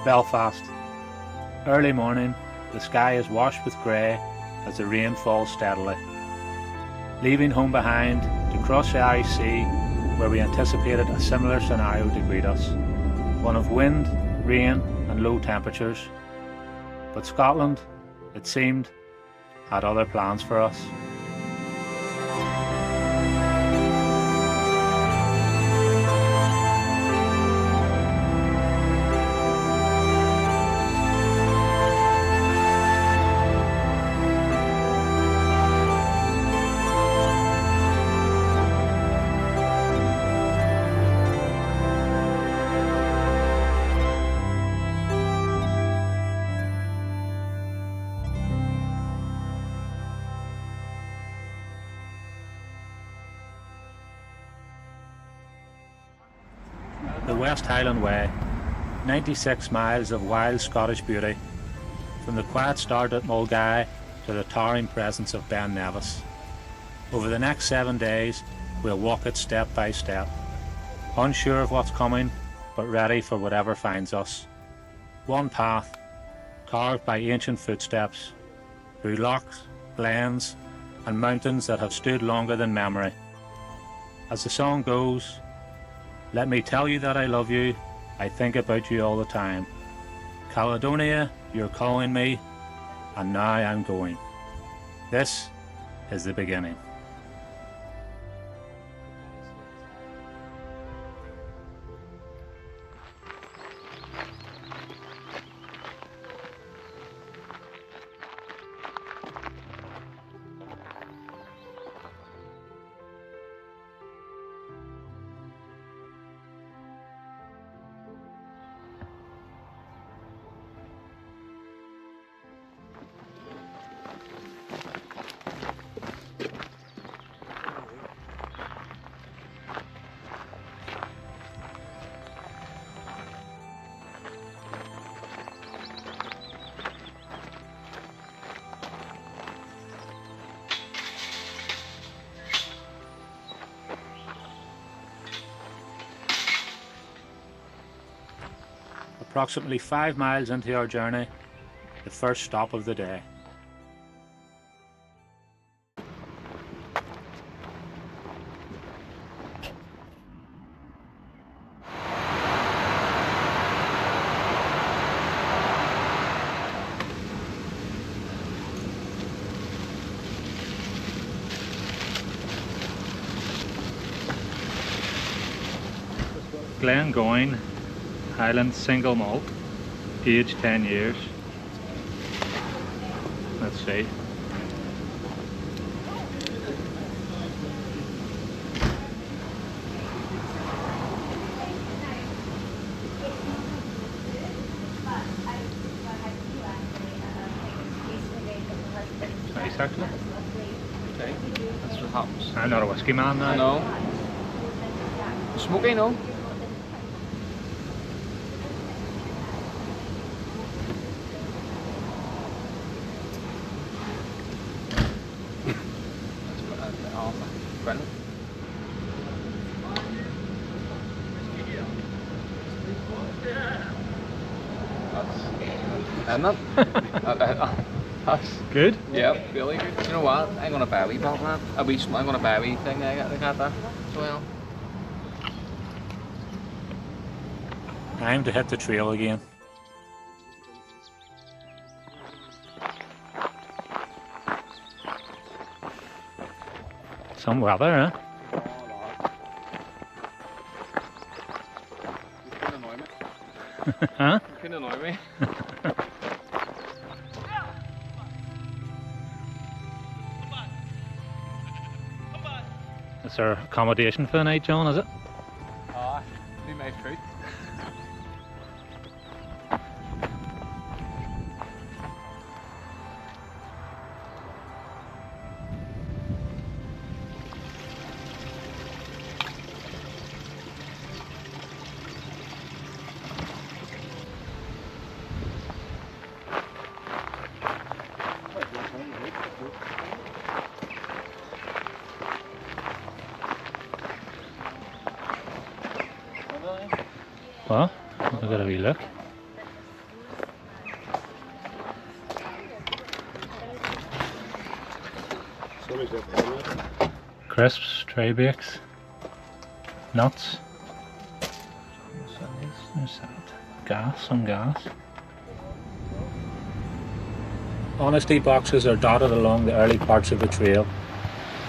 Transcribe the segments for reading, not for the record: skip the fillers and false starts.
Belfast. Early morning, the sky is washed with grey as the rain falls steadily. Leaving home behind to cross the Irish Sea, where we anticipated a similar scenario to greet us, one of wind, rain and low temperatures. But Scotland, it seemed, had other plans for us. The West Highland Way, 96 miles of wild Scottish beauty, from the quiet start at Mulgai to the towering presence of Ben Nevis. Over the next 7 days, we'll walk it step by step, unsure of what's coming, but ready for whatever finds us. One path, carved by ancient footsteps, through lochs, glens, and mountains that have stood longer than memory. As the song goes, let me tell you that I love you, I think about you all the time. Caledonia, you're calling me, and now I'm going. This is the beginning. Approximately 5 miles into our journey, the first stop of the day. Glen Coe Highland single malt, aged 10 years. Let's see. Nice actually. Okay, that's what happens. I'm not a whiskey man now. I know. Smoky, no? Brendan? Isn't it? That's good. Yeah, really good. You know what? I'm gonna buy a wee bottle of that. I'm gonna buy a wee thing. I got that as well. Time to hit the trail again. Some weather, huh? You can annoy me. Huh? You can annoy me. Is there accommodation for the night, John, is it? Be my fruit. Well, we've got a wee look. Crisps, tray bakes, nuts. There's that. Gas, some gas. Honesty boxes are dotted along the early parts of the trail,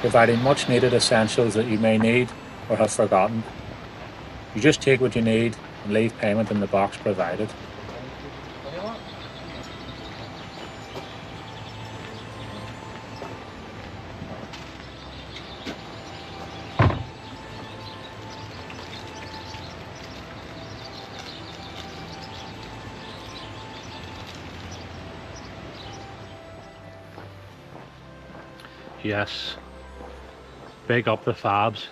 providing much needed essentials that you may need or have forgotten. You just take what you need and leave payment in the box provided. Yes, big up the fabs.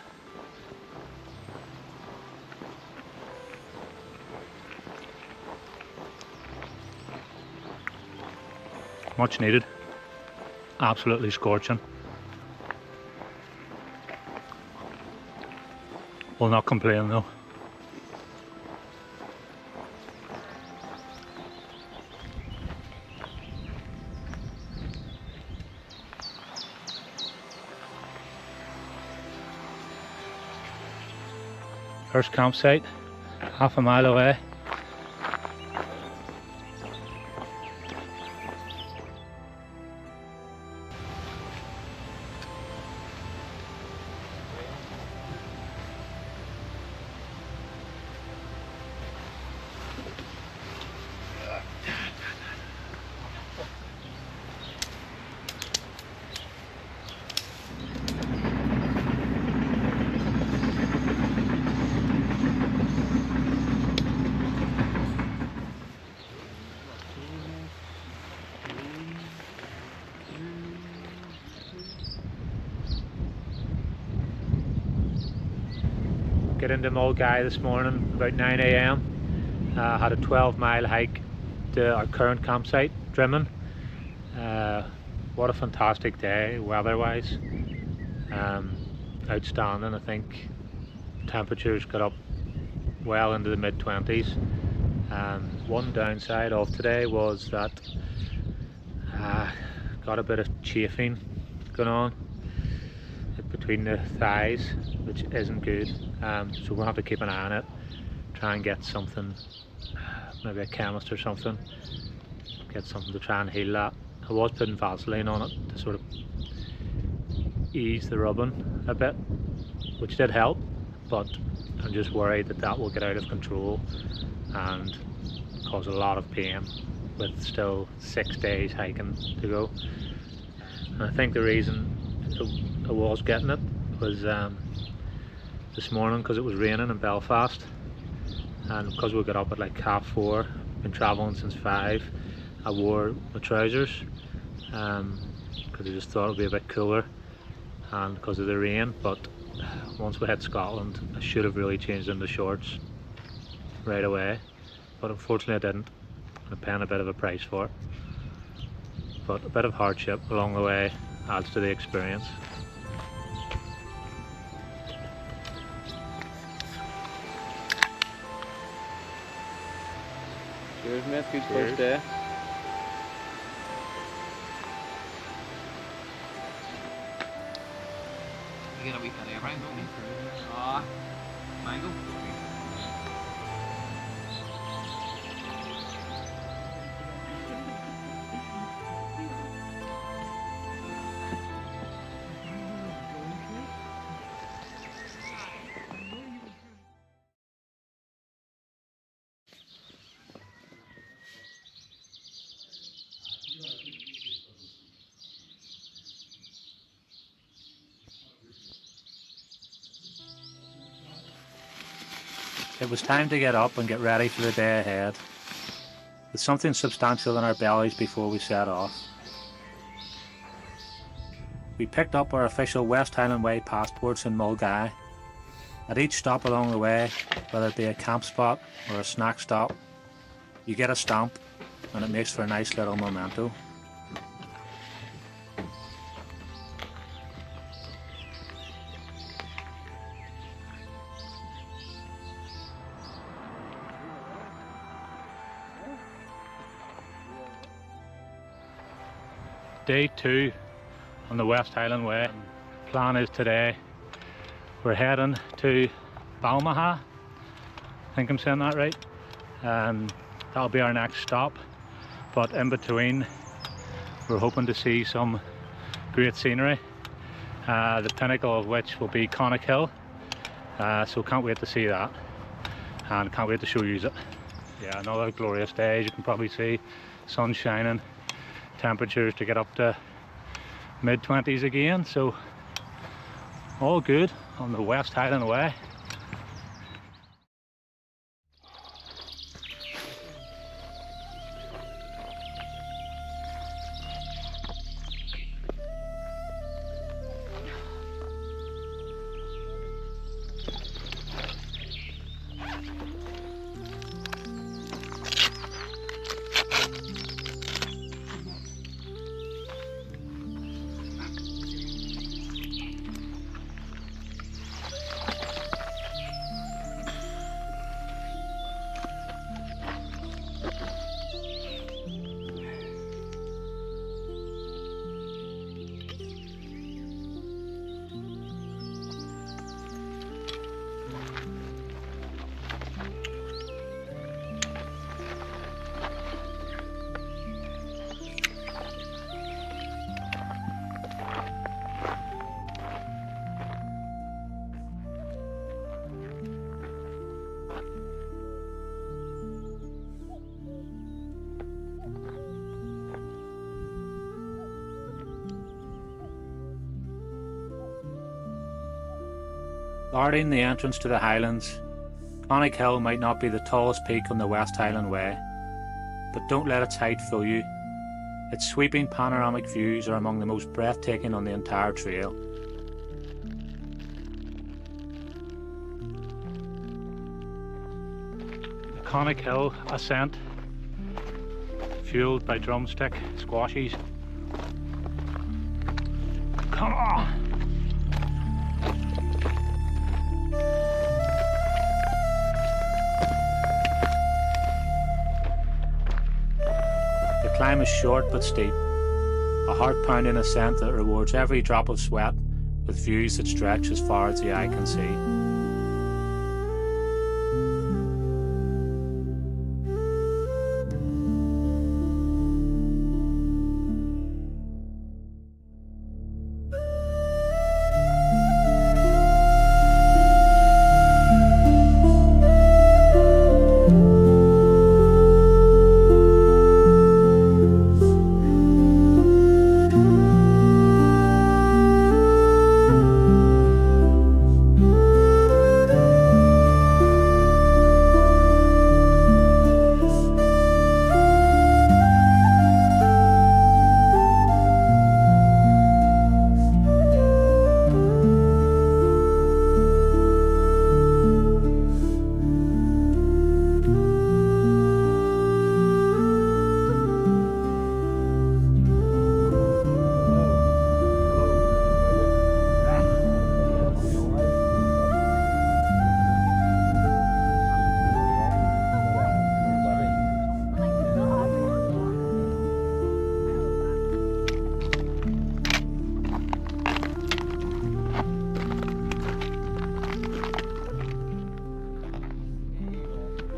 Much needed, absolutely scorching. Will not complain though. First campsite, half a mile away. Get into Mulgai this morning about 9 AM. Had a 12-mile hike to our current campsite, Drimmen. What a fantastic day weather-wise. Outstanding. I think temperatures got up well into the mid-20s. One downside of today was that got a bit of chafing going on between the thighs, which isn't good. So we'll have to keep an eye on it, try and get something, maybe a chemist or something, get something to try and heal that. I was putting Vaseline on it to sort of ease the rubbing a bit, which did help, but I'm just worried that that will get out of control and cause a lot of pain with still 6 days hiking to go. And I think the reason I was getting it was this morning, because it was raining in Belfast, and because we got up at like 4:30, been travelling since 5, I wore my trousers because I just thought it would be a bit cooler, and because of the rain. But once we hit Scotland, I should have really changed into shorts right away, but unfortunately I didn't, and I'm paying a bit of a price for it. But a bit of hardship along the way adds to the experience. Cheers, mate. Good Cheers. first day. You get a wee penny of mango, don't you? Ah, mango. It was time to get up and get ready for the day ahead, with something substantial in our bellies before we set off. We picked up our official West Highland Way passports in Mulgai. At each stop along the way, whether it be a camp spot or a snack stop, you get a stamp, and it makes for a nice little memento. Day 2 on the West Highland Way. Plan is today we're heading to Balmaha, I think I'm saying that right. That'll be our next stop, but in between we're hoping to see some great scenery, the pinnacle of which will be Conic Hill, so can't wait to see that and can't wait to show you it. Yeah, another glorious day. As you can probably see, sun shining, temperatures to get up to mid-20s again, so all good on the West Highland Way. Guarding the entrance to the Highlands, Conic Hill might not be the tallest peak on the West Highland Way, but don't let its height fool you. Its sweeping panoramic views are among the most breathtaking on the entire trail. The Conic Hill ascent, fueled by drumstick squashies. Come on! The climb is short but steep, a heart-pounding ascent that rewards every drop of sweat with views that stretch as far as the eye can see.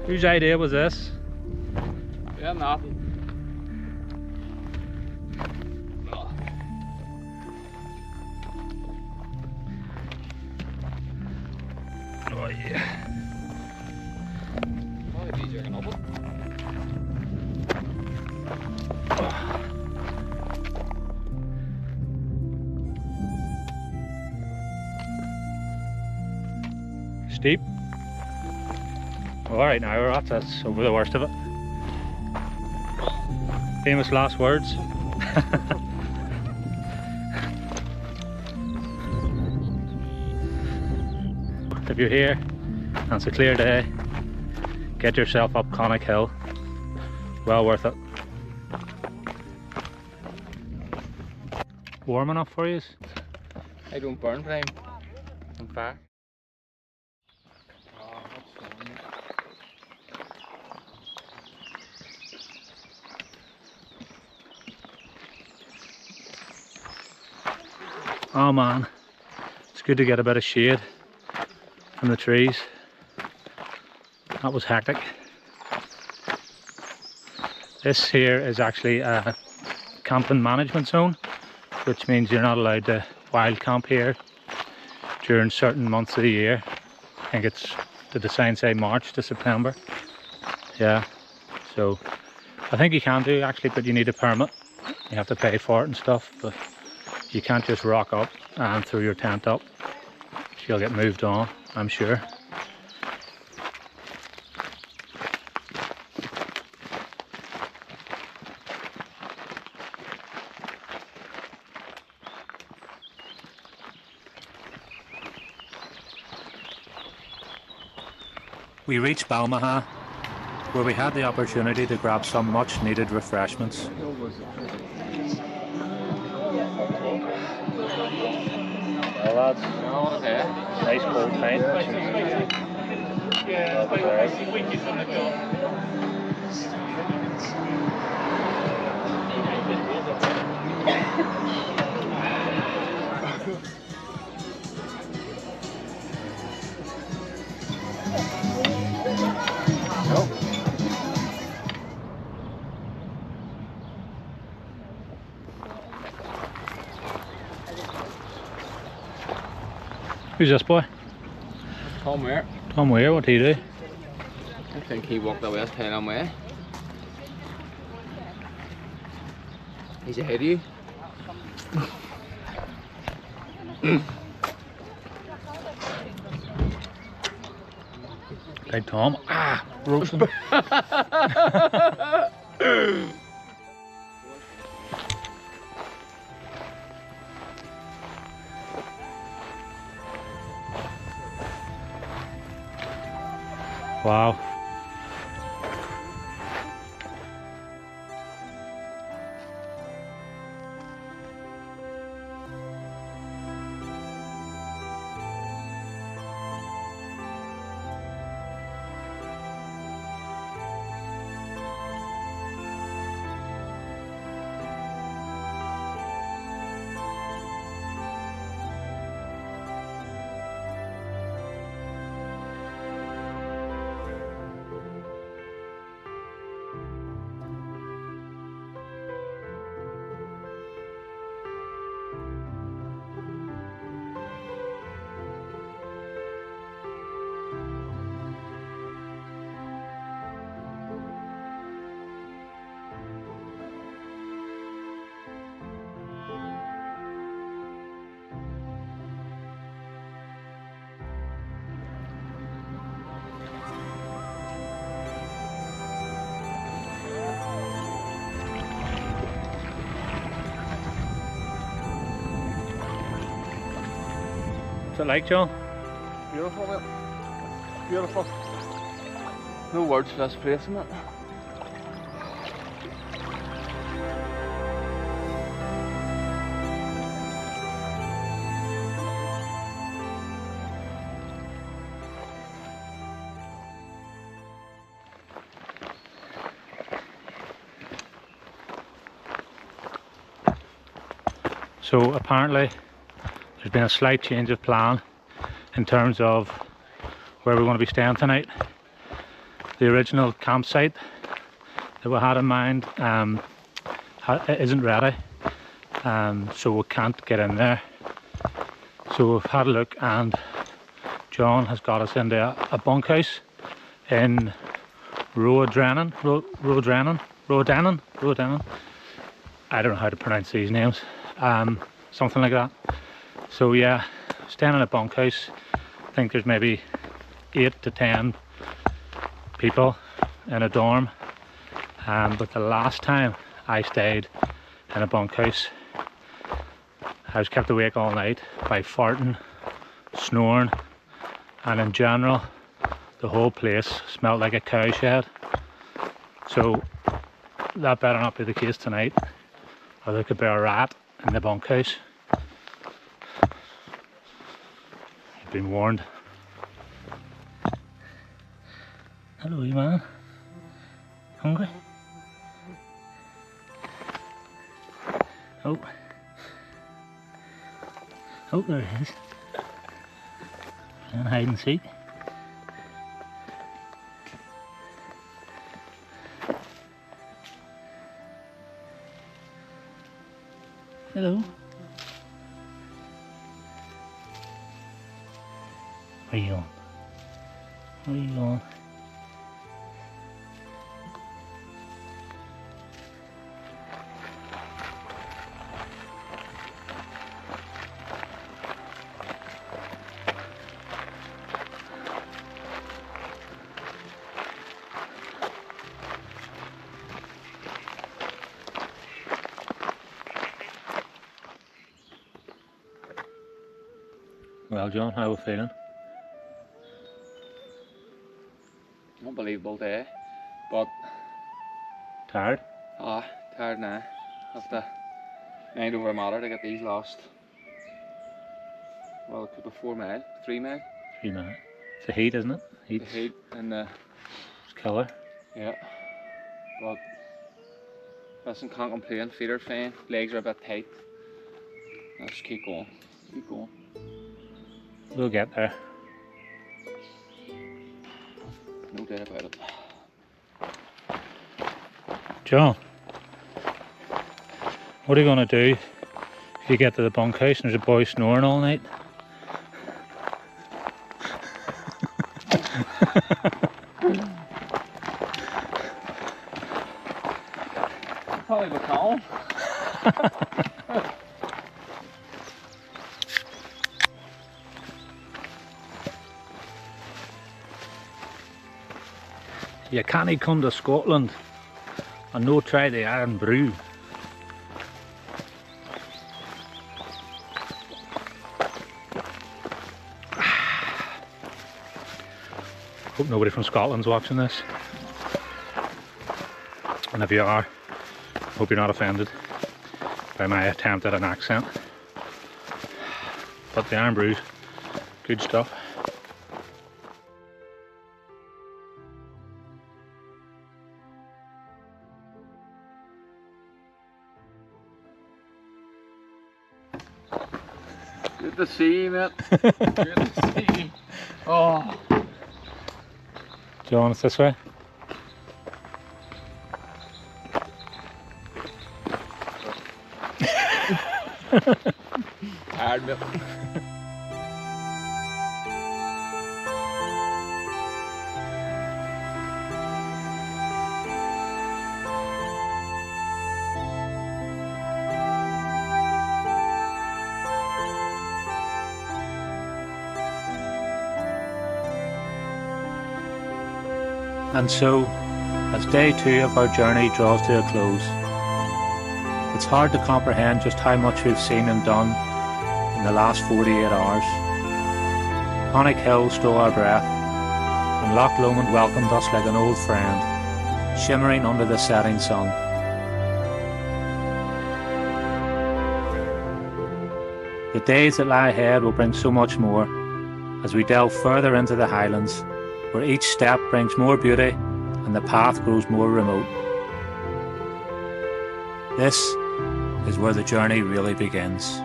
Whose idea was this? Yeah, nothing. Oh yeah. Probably easier than open. Steep. Alright, now we're at that's over the worst of it. Famous last words. If you're here and it's a clear day, get yourself up Conic Hill. Well worth it. Warm enough for you? I don't burn flame. I'm fire. Oh man, it's good to get a bit of shade from the trees. That was hectic. This here is actually a camping management zone, which means you're not allowed to wild camp here during certain months of the year. I think it's, did the sign say March to September? Yeah, so I think you can do actually, but you need a permit. You have to pay for it and stuff, but you can't just rock up and throw your tent up. You'll get moved on, I'm sure. We reached Balmaha, where we had the opportunity to grab some much needed refreshments. Well lads, nice cold pint, which is well Who's this boy? Tom Ware. Tom Ware, what did he do? I think he walked the West Highland Way. He's ahead of you. Big Tom. Ah, roasting. Wow. What's it like, John? Beautiful, mate. Beautiful. No words for this place, isn't it? So apparently there's been a slight change of plan in terms of where we're going to be staying tonight. The original campsite that we had in mind isn't ready, so we can't get in there. So we've had a look, and John has got us into a bunkhouse in Rodanan. I don't know how to pronounce these names. Something like that. So yeah, staying in a bunkhouse. I think there's maybe 8 to 10 people in a dorm. But the last time I stayed in a bunkhouse, I was kept awake all night by farting, snoring, and in general the whole place smelled like a cow shed. So that better not be the case tonight, or there could be a rat in the bunkhouse. You've been warned. Hello, you man. Hungry? Oh. Oh, there it is. And hide and seek. Hello. Where are you going? Where are you going? Well, John, how are we feeling? Unbelievable day, but Tired? tired now. Have to mind over a matter to get these lost. Well, it could be 4 mile, 3 mile. 3 minutes. It's the heat, isn't it? The heat and the killer. yeah. But listen, can't complain. Feet are fine. Legs are a bit tight. Let's keep going. Keep going. We'll get there. No doubt about it. John, what are you going to do if you get to the bunkhouse and there's a boy snoring all night? Probably be calm. You can't come to Scotland and no try the iron brew. Hope nobody from Scotland's watching this. And if you are, hope you're not offended by my attempt at an accent. But the iron brew's good stuff. Good to see you, mate. Good to see you. Oh. Do you want us this way? Tired, mate. And so, as day 2 of our journey draws to a close, it's hard to comprehend just how much we've seen and done in the last 48 hours. Conic Hill stole our breath, and Loch Lomond welcomed us like an old friend, shimmering under the setting sun. The days that lie ahead will bring so much more, as we delve further into the Highlands, where each step brings more beauty and the path grows more remote. This is where the journey really begins.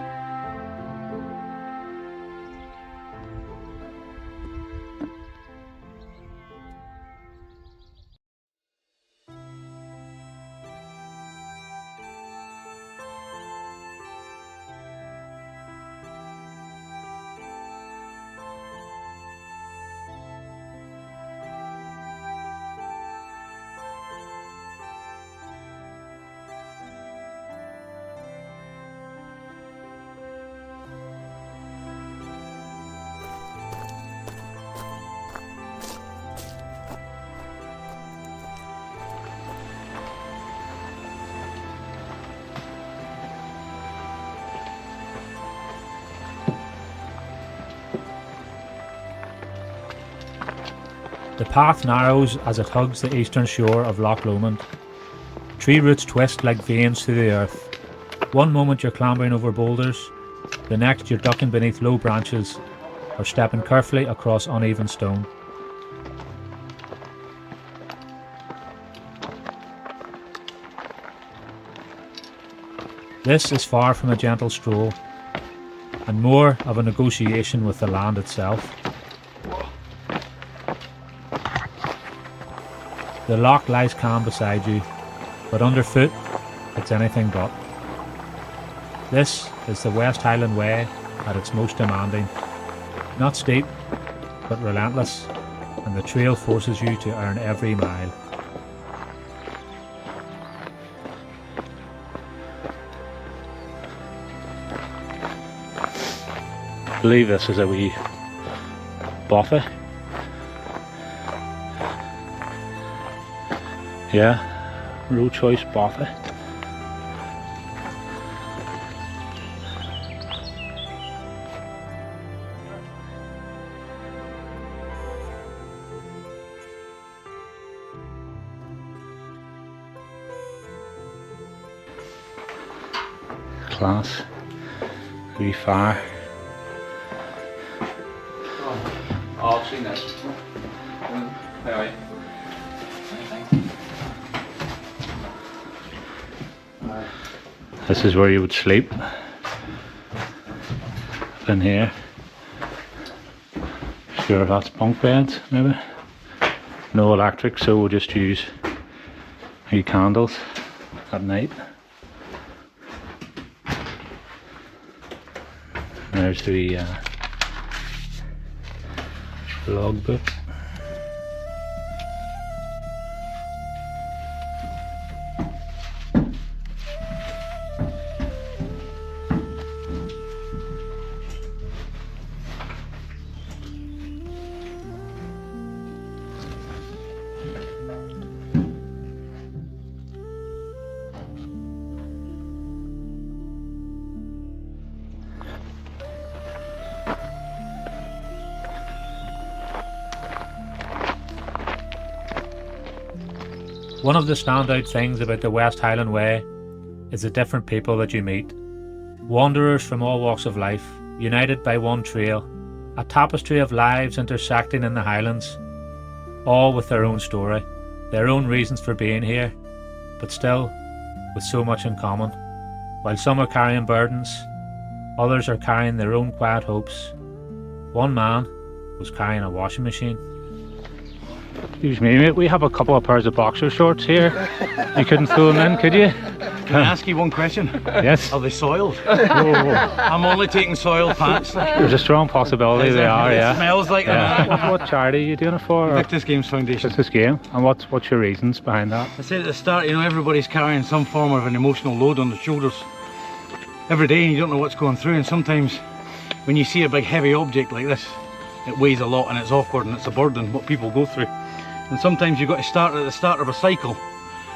The path narrows as it hugs the eastern shore of Loch Lomond. Tree roots twist like veins through the earth. One moment you're clambering over boulders, the next you're ducking beneath low branches or stepping carefully across uneven stone. This is far from a gentle stroll, and more of a negotiation with the land itself. The loch lies calm beside you, but underfoot it's anything but. This is the West Highland Way at its most demanding. Not steep, but relentless, and the trail forces you to earn every mile. I believe this is a wee bothy. Yeah, road choice bothy. Class, wee fire. Oh, I've seen this. How are you? This is where you would sleep. In here. Sure, that's bunk beds, maybe. No electric, so we'll just use wee candles at night. There's the logbook. One of the standout things about the West Highland Way is the different people that you meet. Wanderers from all walks of life, united by one trail, a tapestry of lives intersecting in the Highlands, all with their own story, their own reasons for being here, but still with so much in common. While some are carrying burdens, others are carrying their own quiet hopes. One man was carrying a washing machine. Excuse me, mate, we have a couple of pairs of boxer shorts here. You couldn't throw them in, could you? Can I ask you one question? Yes. Are they soiled? Oh. I'm only taking soiled pants. There's a strong possibility they are, It yeah. smells like Yeah. them. What charity are you doing it for? Victor's Games Foundation. Just this game? And what's your reasons behind that? I said at the start, you know, everybody's carrying some form of an emotional load on their shoulders every day, and you don't know what's going through. And sometimes when you see a big heavy object like this, it weighs a lot and it's awkward and it's a burden what people go through. And sometimes you've got to start at the start of a cycle,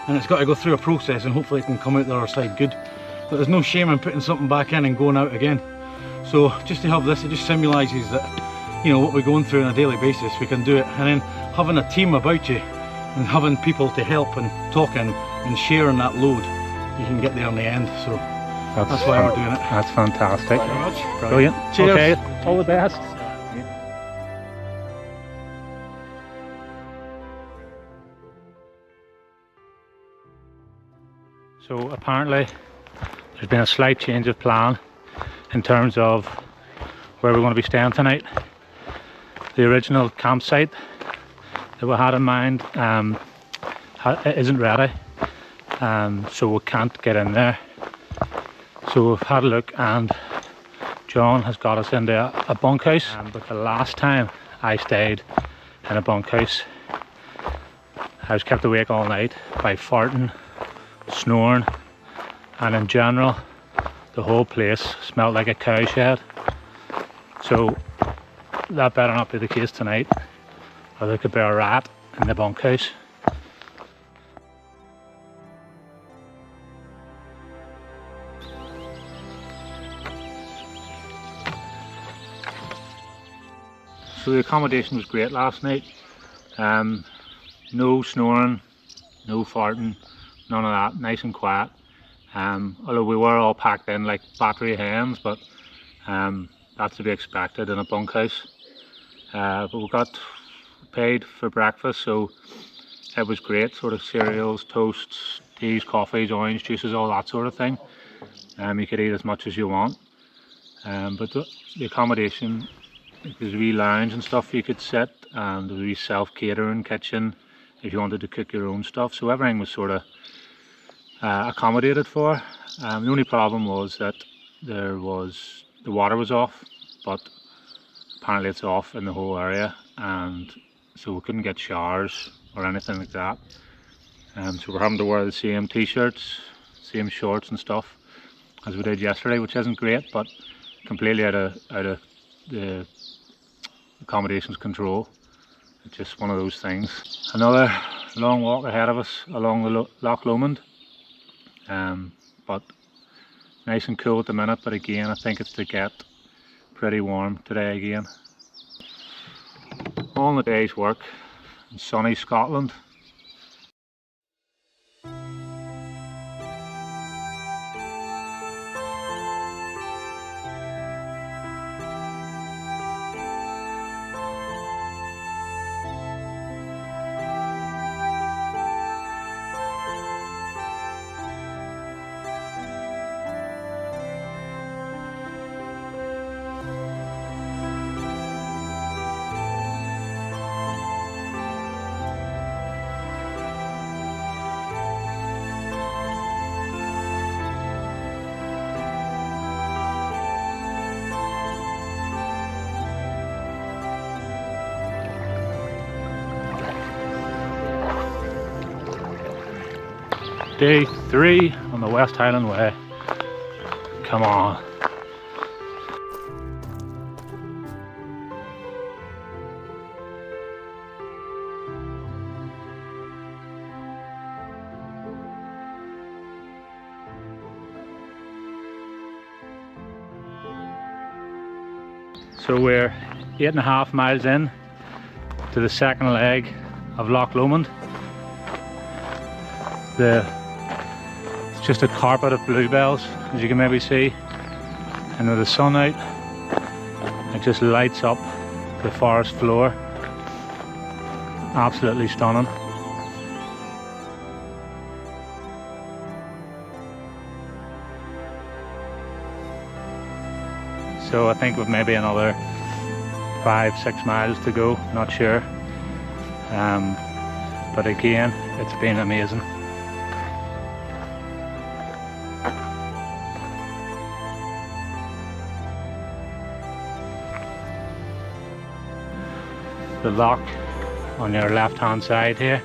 and it's got to go through a process, and hopefully it can come out the other side good. But there's no shame in putting something back in and going out again. So just to have this, it just symbolises that, you know, what we're going through on a daily basis, we can do it. And then having a team about you and having people to help and talking and sharing that load, you can get there in the end. So that's why we're doing it. That's fantastic. Thank you very much. Brilliant. Cheers. Okay, all the best. So apparently there's been a slight change of plan in terms of where we're going to be staying tonight. The original campsite that we had in mind isn't ready, so we can't get in there. So we've had a look, and John has got us into a bunkhouse. But the last time I stayed in a bunkhouse, I was kept awake all night by farting, snoring, and in general the whole place smelled like a cow shed. So that better not be the case tonight, or there could be a rat in the bunkhouse. So the accommodation was great last night. No snoring, no farting, none of that, nice and quiet. Although we were all packed in like battery hens, but that's to be expected in a bunkhouse. But we got paid for breakfast, so it was great. Sort of cereals, toasts, teas, coffees, orange juices, all that sort of thing. You could eat as much as you want. But the accommodation, there's a wee lounge and stuff you could sit, and a wee self-catering kitchen if you wanted to cook your own stuff. So everything was sort of accommodated for. The only problem was that the water was off, but apparently it's off in the whole area, and so we couldn't get showers or anything like that. So we're having to wear the same t-shirts, same shorts and stuff as we did yesterday, which isn't great, but completely out of the accommodation's control. It's just one of those things. Another long walk ahead of us along the Loch Lomond, but nice and cool at the minute, but again I think it's to get pretty warm today again. On the day's work in sunny Scotland. Day 3 on the West Highland Way. Come on. So we're 8.5 miles in to the second leg of Loch Lomond. It's just a carpet of bluebells, as you can maybe see, and with the sun out it just lights up the forest floor. Absolutely stunning. So I think we've maybe another 5-6 miles to go, not sure, but again it's been amazing. The loch on your left hand side here.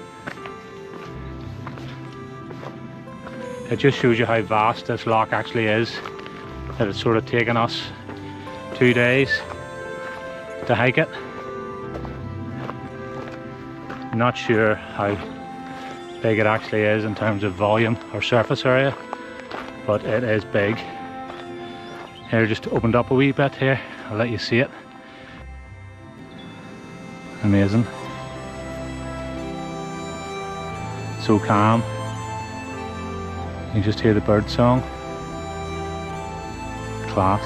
It just shows you how vast this loch actually is, that it's sort of taken us 2 days to hike it. Not sure how big it actually is in terms of volume or surface area, but it is big. Here, just opened up a wee bit here, I'll let you see it. Amazing. So calm. You just hear the bird song. Class.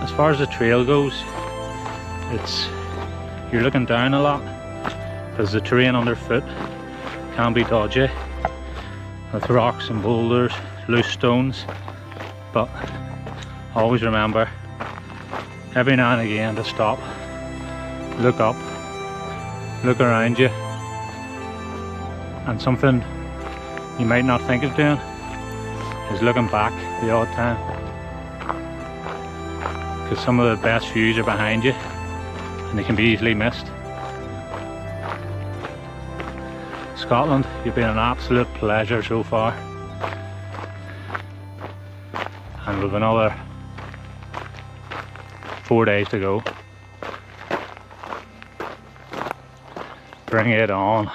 As far as the trail goes, you're looking down a lot because the terrain underfoot can be dodgy with rocks and boulders, loose stones, but always remember every now and again to stop, look up, look around you, and something you might not think of doing is looking back the odd time, because some of the best views are behind you and they can be easily missed. Scotland, you've been an absolute pleasure so far, and we've another 4 days to go. Bring it on.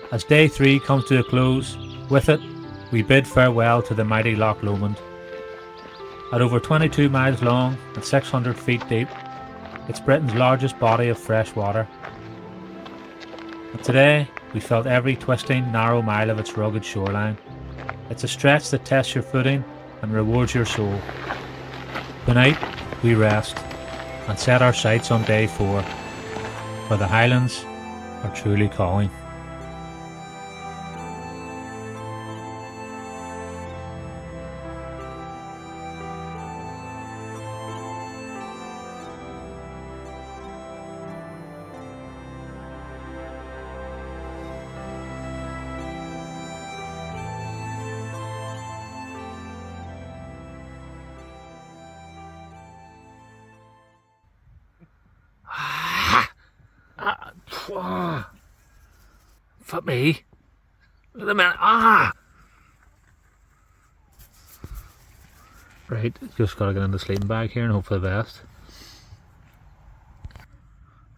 As day 3 comes to a close, with it, we bid farewell to the mighty Loch Lomond. At over 22 miles long and 600 feet deep, it's Britain's largest body of fresh water. And today, we felt every twisting, narrow mile of its rugged shoreline. It's a stretch that tests your footing and rewards your soul. Tonight, we rest and set our sights on day 4, where the Highlands are truly calling. Fuck me. Look at the man. Right, just gotta get in the sleeping bag here and hope for the best.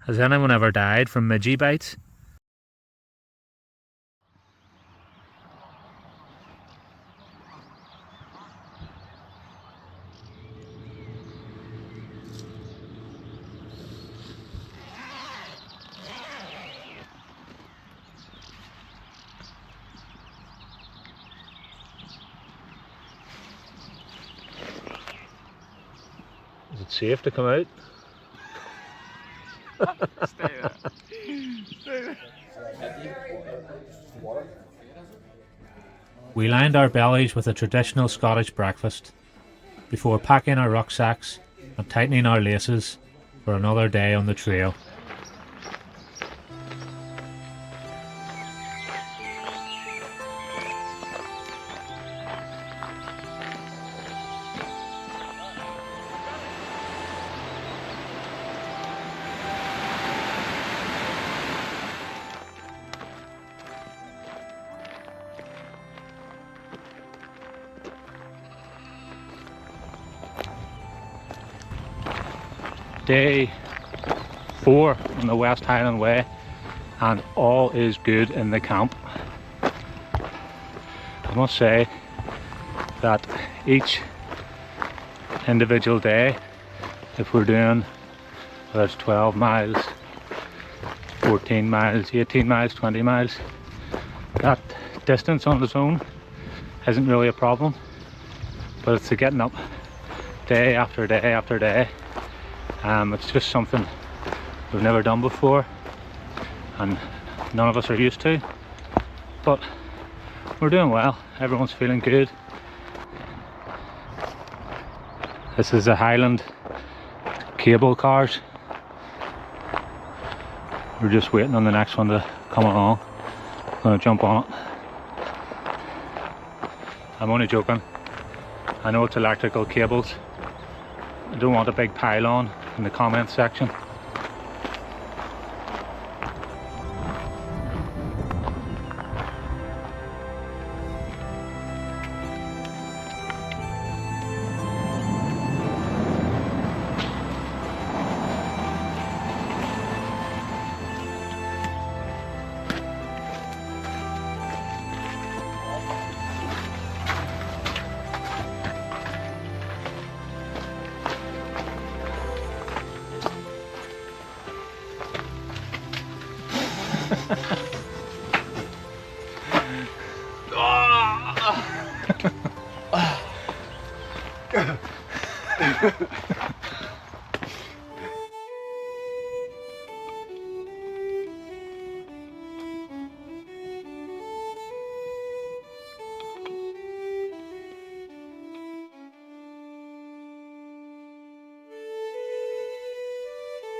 Has anyone ever died from midgie bites? Is it safe to come out? Stay there. Stay there. We lined our bellies with a traditional Scottish breakfast before packing our rucksacks and tightening our laces for another day on the trail. Day 4 on the West Highland Way, and all is good in the camp. I must say that each individual day, if we're doing whether it's 12 miles, 14 miles, 18 miles, 20 miles, that distance on its own isn't really a problem, but it's the getting up day after day after day. It's just something we've never done before and none of us are used to, but we're doing well. Everyone's feeling good. This is the Highland cable cars. We're just waiting on the next one to come along. I'm gonna jump on it. I'm only joking. I know it's electrical cables. I don't want a big pylon in the comments section.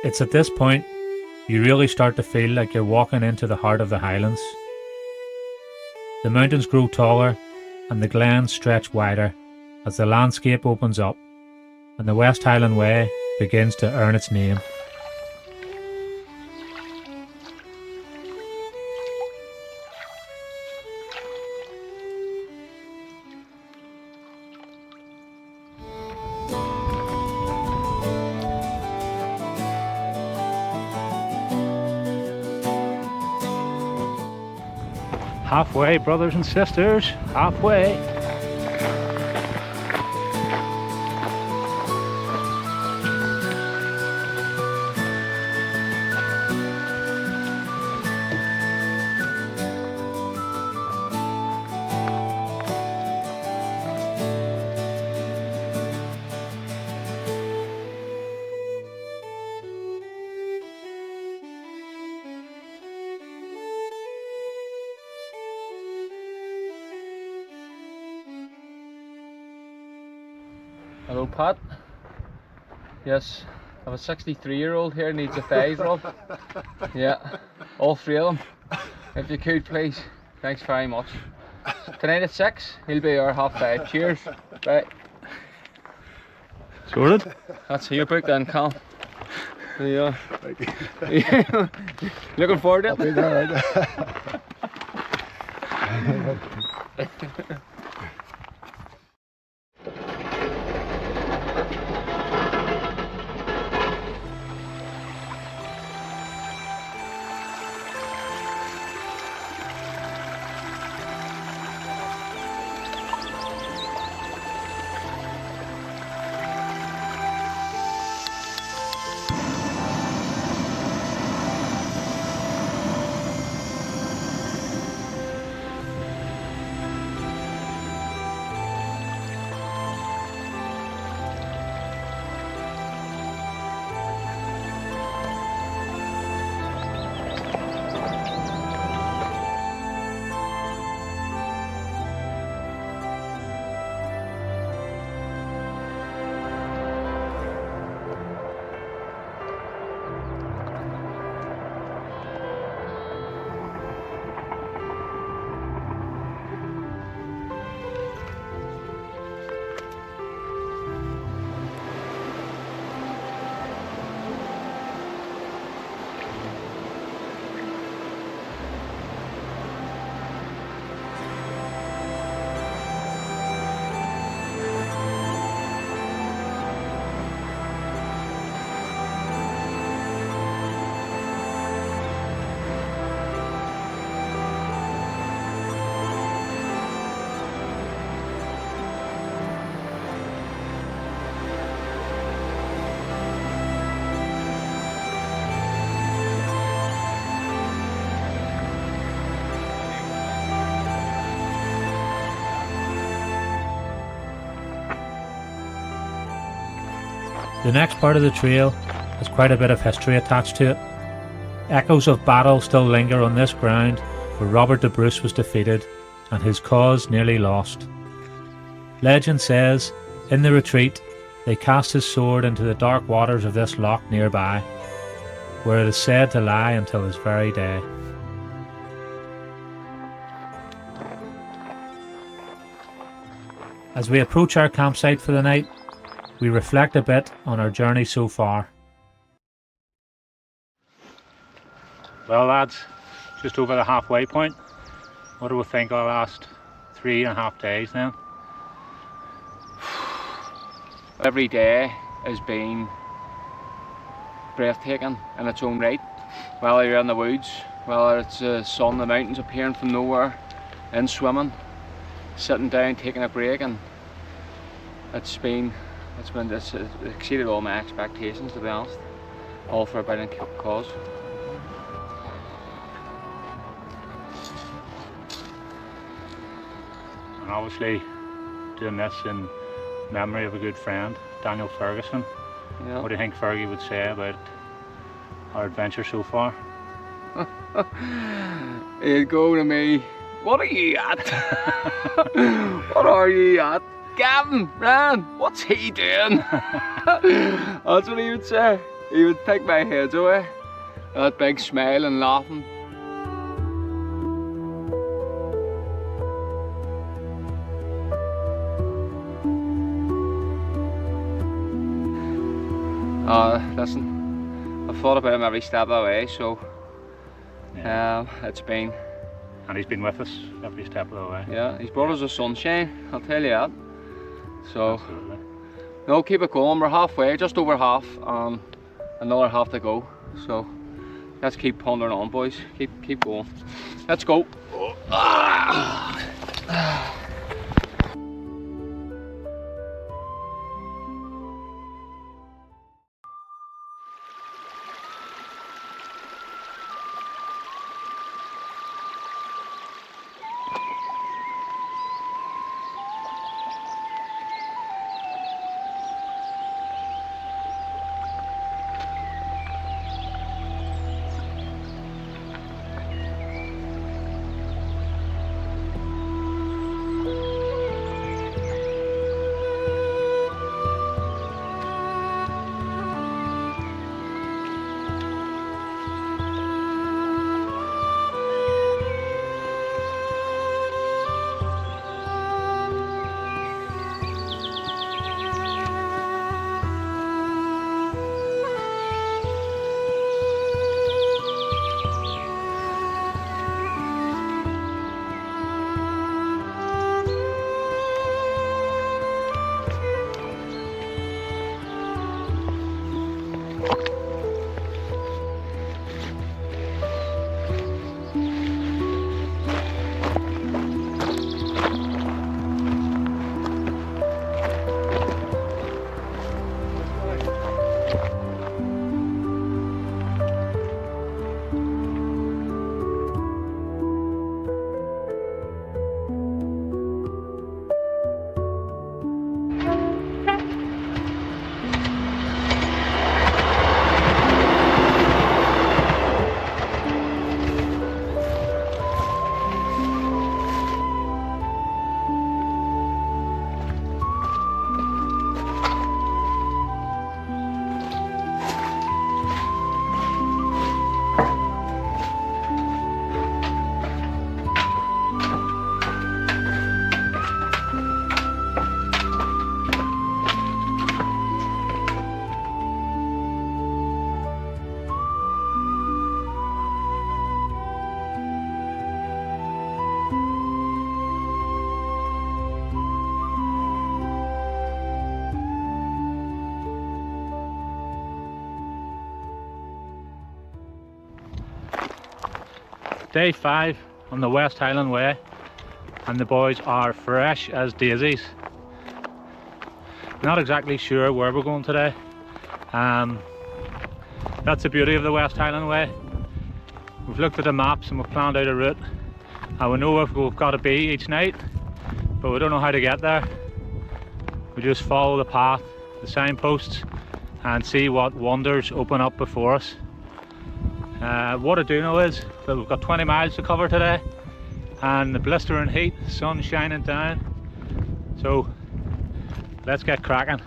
It's at this point you really start to feel like you're walking into the heart of the Highlands. The mountains grow taller and the glens stretch wider as the landscape opens up and the West Highland Way begins to earn its name. Halfway, brothers and sisters, halfway. Hello Pat. Yes, I have a 63-year-old here needs a thighs rub. Yeah, all three of them. If you could please. Thanks very much. Tonight at 6, he'll be our half-5. Cheers. Bye. Sorted? That's your book then, Cal. There you are. Thank you. Looking forward to it? I'll be there, right? The next part of the trail has quite a bit of history attached to it. Echoes of battle still linger on this ground where Robert the Bruce was defeated and his cause nearly lost. Legend says, in the retreat, they cast his sword into the dark waters of this loch nearby, where it is said to lie until his very day. As we approach our campsite for the night, we reflect a bit on our journey so far. Well lads, just over the halfway point. What do we think of the last 3.5 days now? Every day has been breathtaking in its own right. Whether you're in the woods, whether it's the sun, the mountains appearing from nowhere, in swimming, sitting down, taking a break, and it's exceeded all my expectations, to be honest. All for a brilliant cause. And obviously doing this in memory of a good friend, Daniel Ferguson. Yeah. What do you think Fergie would say about our adventure so far? He'd go to me, "What are you at? What are you at? Gavin, Ryan, what's he doing?" That's what he would say. He would take my head away. That big smile and laughing. Listen, I've thought about him every step of the way, so it's been... And he's been with us every step of the way. Yeah, he's brought us the sunshine, I'll tell you that. So, Absolutely. no, keep it going. We're halfway, just over half, and another half to go. So, Let's keep pondering on, boys. Keep going. Let's go. Day 5 on the West Highland Way, and the boys are fresh as daisies. Not exactly sure where we're going today. That's the beauty of the West Highland Way. We've looked at the maps and we've planned out a route, and we know where we've got to be each night, but we don't know how to get there. We just follow the path, the signposts, and see what wonders open up before us. What I do know is that we've got 20 miles to cover today, and the blistering heat, sun shining down, so let's get cracking.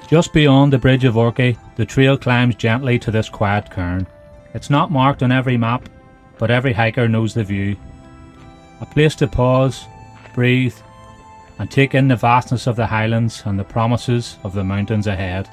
Just beyond the Bridge of Orchy, the trail climbs gently to this quiet cairn. It's not marked on every map, but every hiker knows the view. A place to pause, breathe, and take in the vastness of the highlands and the promises of the mountains ahead.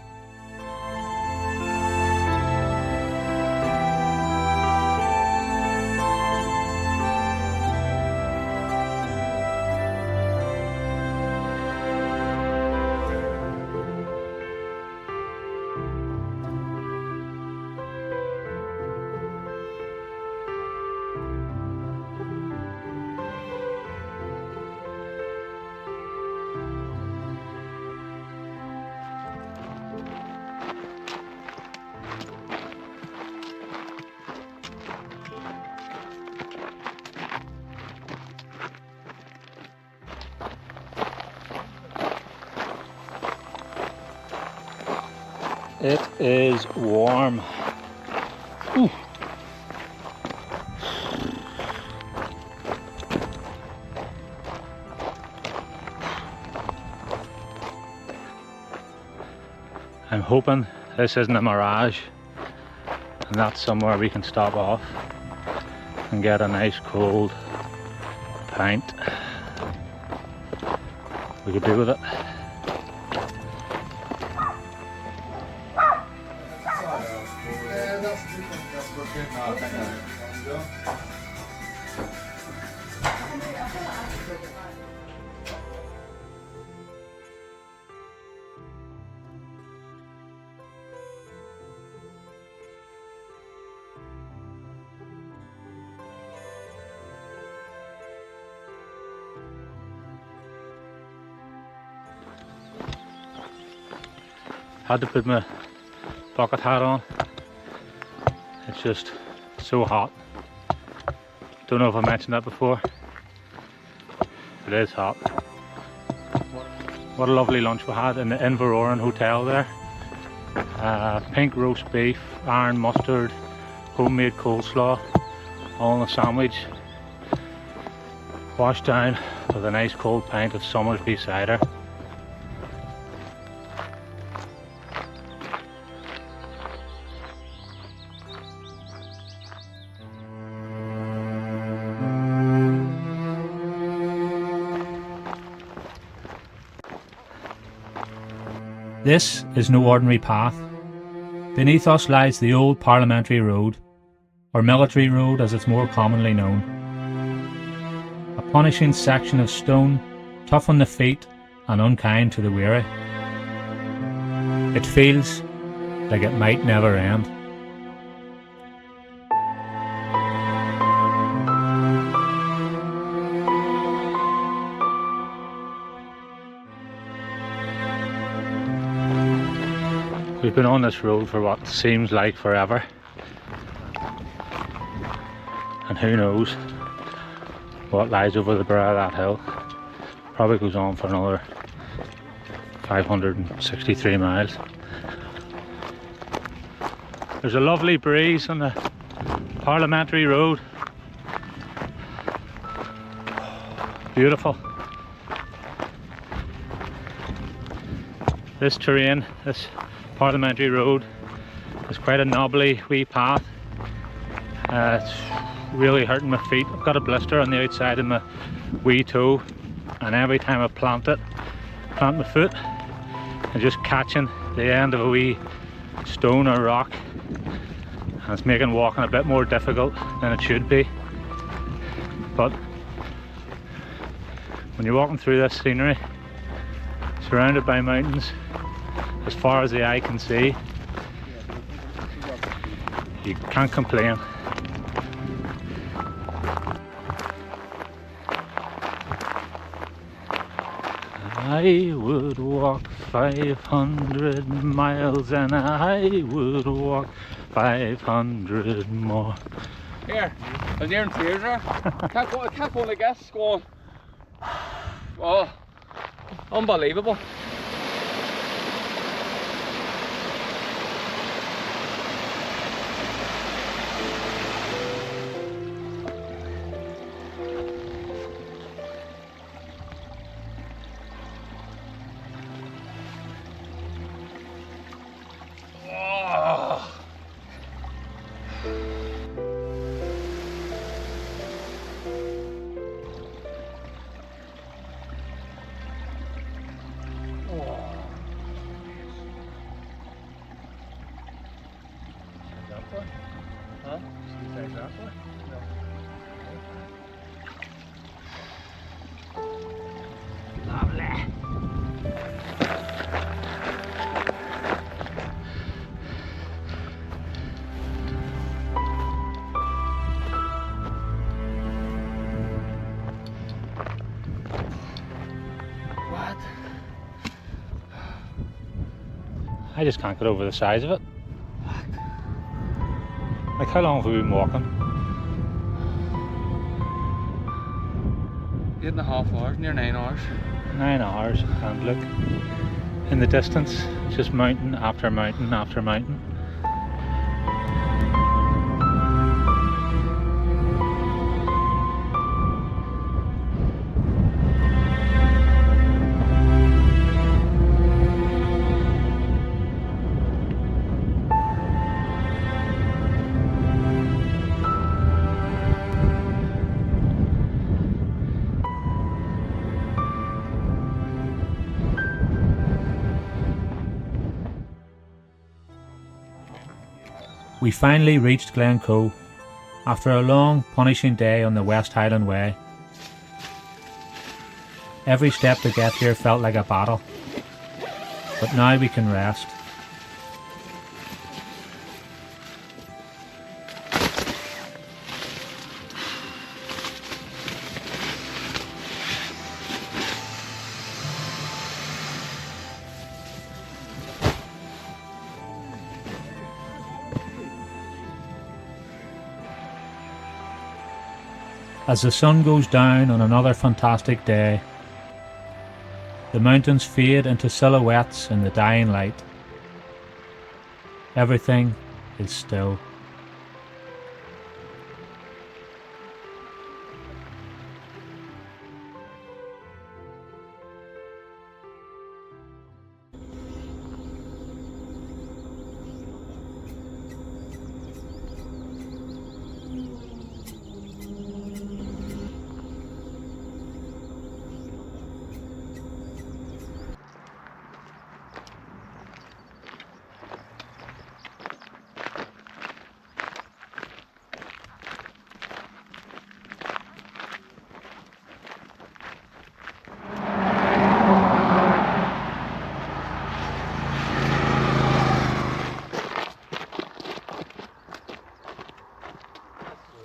It is warm. Ooh. I'm hoping this isn't a mirage and that's somewhere we can stop off and get a nice cold pint. We could do with it. Had to put my bucket hat on. It's just so hot. Don't know if I mentioned that before. It is hot. What a lovely lunch we had in the Inveroran Hotel there. Pink roast beef, iron mustard, homemade coleslaw, all in a sandwich. Washed down with a nice cold pint of Somersby cider. This is no ordinary path. Beneath us lies the old Parliamentary Road, or Military Road as it's more commonly known. A punishing section of stone, tough on the feet and unkind to the weary. It feels like it might never end. We've been on this road for what seems like forever, and who knows what lies over the brow of that hill. Probably goes on for another 563 miles. There's a lovely breeze on the Parliamentary Road. Beautiful. This terrain, this Parliamentary Road, is quite a knobbly wee path. It's really hurting my feet. I've got a blister on the outside of my wee toe, and every time I plant my foot, I'm just catching the end of a wee stone or rock, and it's making walking a bit more difficult than it should be. But when you're walking through this scenery, surrounded by mountains as far as the eye can see, you can't complain. I would walk 500 miles and I would walk 500 more. Here, I was there in tears there. I can't go like this, going. Oh, unbelievable. I just can't get over the size of it. Like, how long have we been walking? 8.5 hours, near 9 hours. 9 hours, and look, in the distance, just mountain after mountain after mountain. We finally reached Glen Coe after a long, punishing day on the West Highland Way. Every step to get here felt like a battle, but now we can rest. As the sun goes down on another fantastic day, the mountains fade into silhouettes in the dying light. Everything is still.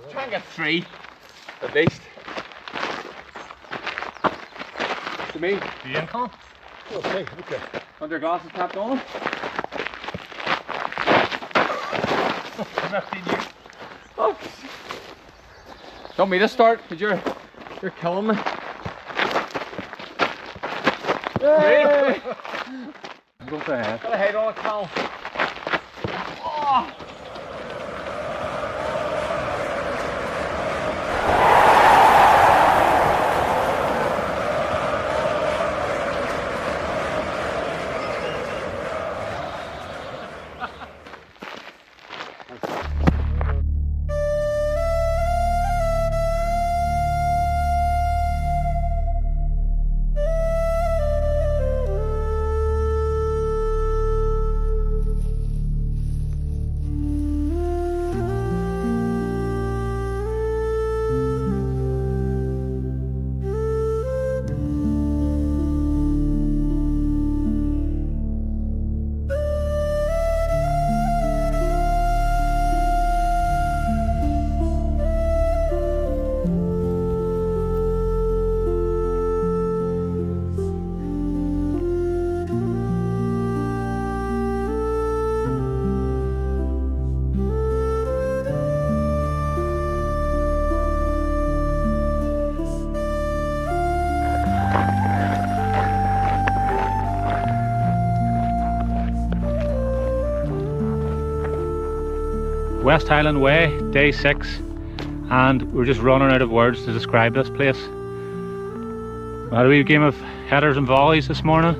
Try and get 3, at least. To me. The income? Okay, okay. Want your glasses tapped on? Oh. Do you want me to start? Because you're killing me. Hey! Go for ahead. Got a head on it, Cal. Oh. West Highland Way, day 6, and we're just running out of words to describe this place. We had a wee game of headers and volleys this morning.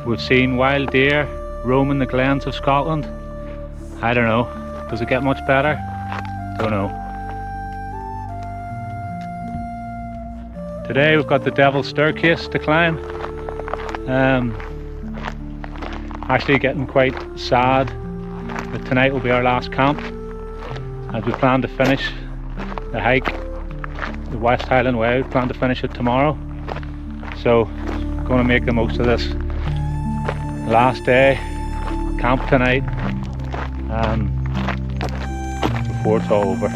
We've seen wild deer roaming the glens of Scotland. I don't know, does it get much better? Don't know. Today we've got the Devil's Staircase to climb. Actually getting quite sad that tonight will be our last camp, as we plan to finish the hike, the West Highland Way. We plan to finish it tomorrow, so going to make the most of this last day, camp tonight, before it's all over.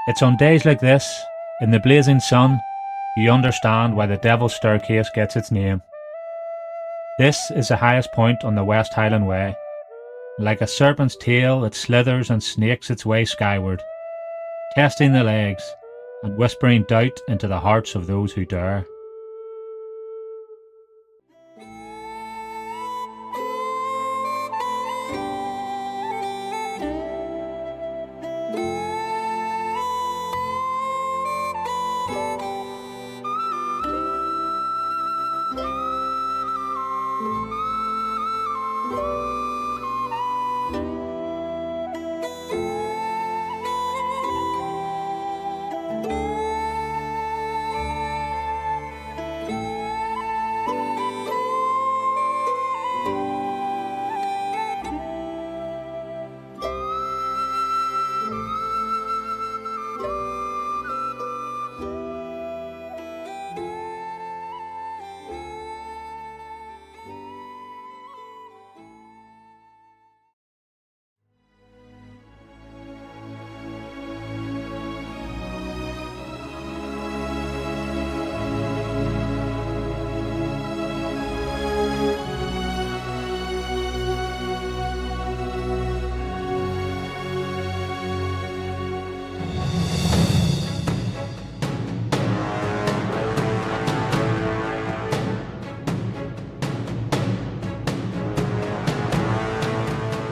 It's on days like this, in the blazing sun, you understand why the Devil's Staircase gets its name. This is the highest point on the West Highland Way. Like a serpent's tail, it slithers and snakes its way skyward, testing the legs and whispering doubt into the hearts of those who dare.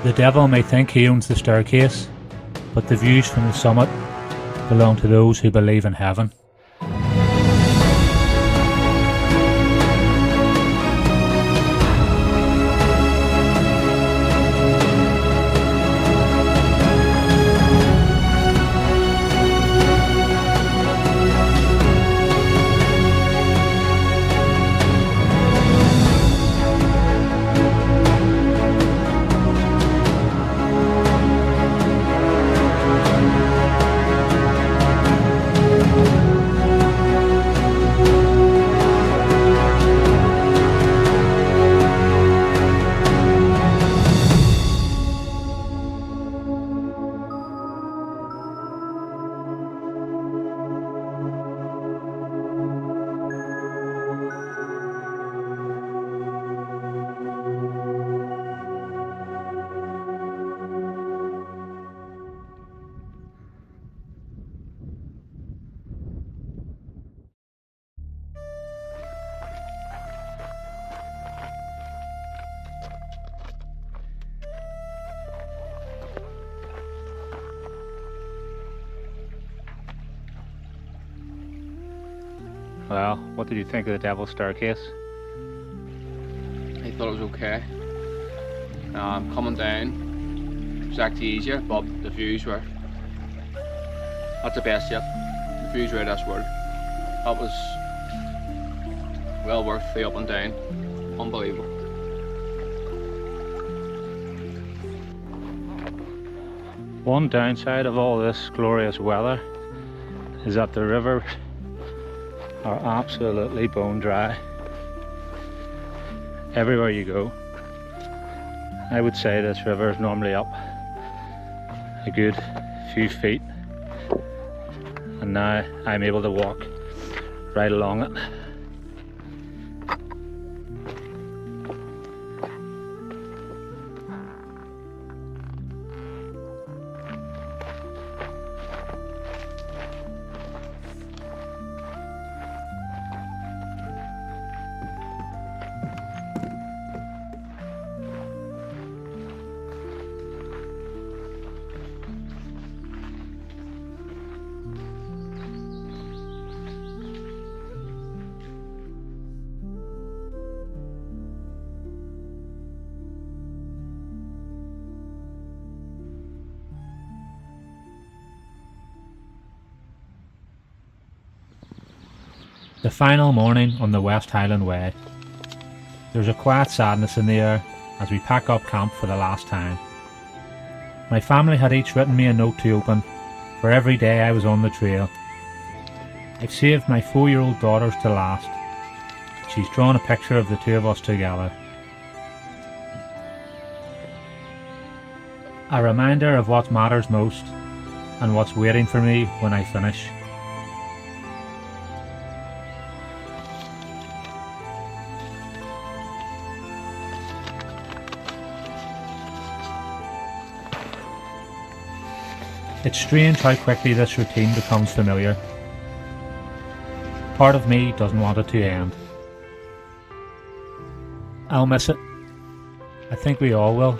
The devil may think he owns the staircase, but the views from the summit belong to those who believe in heaven. Well, what did you think of the devil's staircase? I thought it was okay. Coming down was actually easier, but the views were, that's the best yet. The views were out of this world. That was well worth the up and down. Unbelievable. One downside of all this glorious weather is that the rivers are absolutely bone dry. Everywhere you go. I would say this river is normally up a good few feet, and now I'm able to walk right along it. The final morning on the West Highland Way. There's a quiet sadness in the air as we pack up camp for the last time. My family had each written me a note to open for every day I was on the trail. I've saved my 4-year-old daughters to last. She's drawn a picture of the two of us together. A reminder of what matters most and what's waiting for me when I finish. It's strange how quickly this routine becomes familiar. Part of me doesn't want it to end. I'll miss it. I think we all will.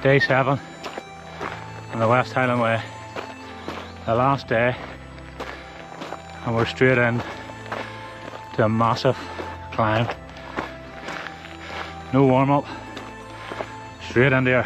Day 7 on the West Highland Way, the last day, and we're straight in to a massive climb. No warm up, straight into here.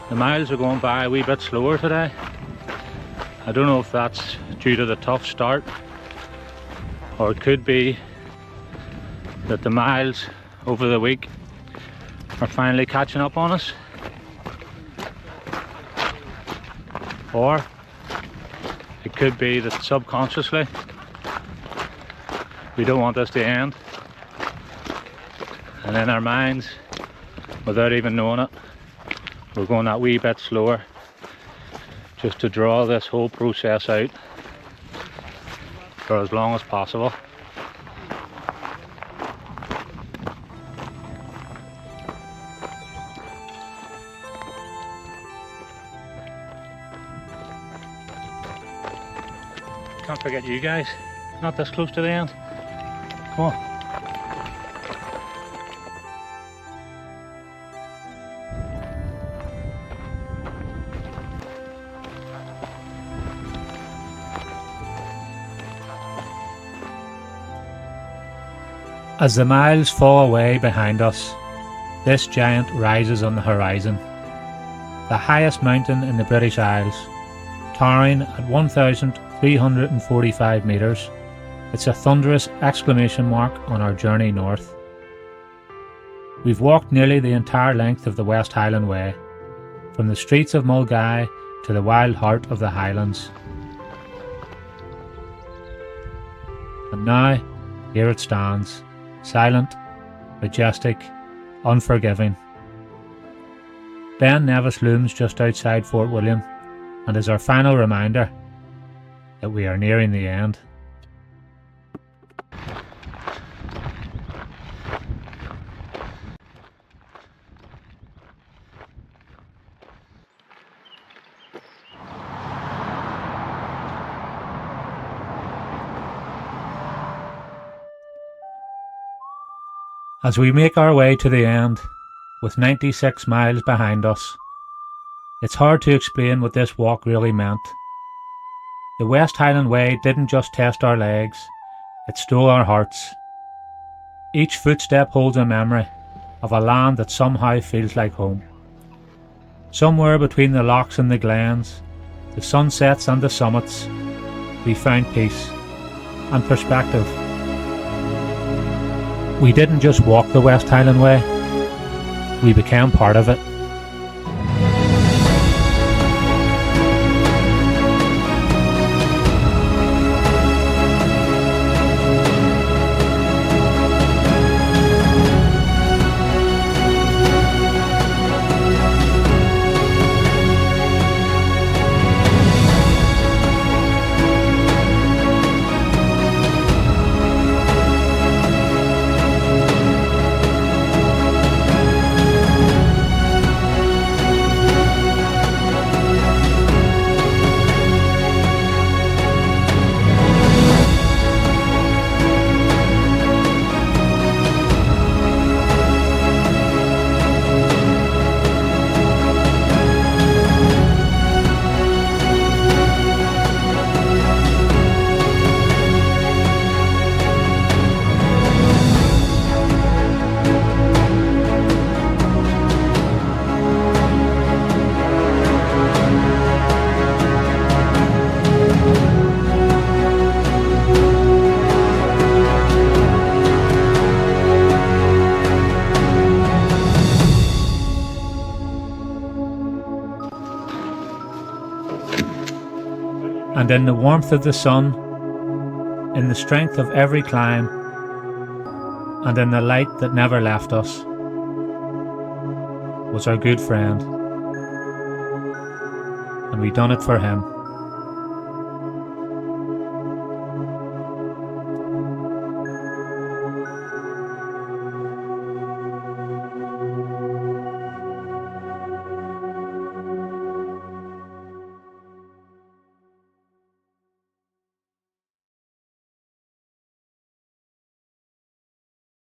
The miles are going by a wee bit slower today. I don't know if that's due to the tough start, or it could be that the miles over the week are finally catching up on us, or it could be that subconsciously we don't want this to end, and in our minds, without even knowing it, we're going that wee bit slower just to draw this whole process out for as long as possible. Can't forget you guys, not this close to the end. Come on. As the miles fall away behind us, this giant rises on the horizon. The highest mountain in the British Isles, towering at 1,345 metres, it's a thunderous exclamation mark on our journey north. We've walked nearly the entire length of the West Highland Way, from the streets of Mulgai to the wild heart of the Highlands. And now, here it stands, silent, majestic, unforgiving. Ben Nevis looms just outside Fort William and is our final reminder that we are nearing the end. As we make our way to the end, with 96 miles behind us, it's hard to explain what this walk really meant. The West Highland Way didn't just test our legs, it stole our hearts. Each footstep holds a memory of a land that somehow feels like home. Somewhere between the lochs and the glens, the sunsets and the summits, we found peace and perspective. We didn't just walk the West Highland Way, we became part of it. And in the warmth of the sun, in the strength of every climb, and in the light that never left us, was our good friend. And we done it for him.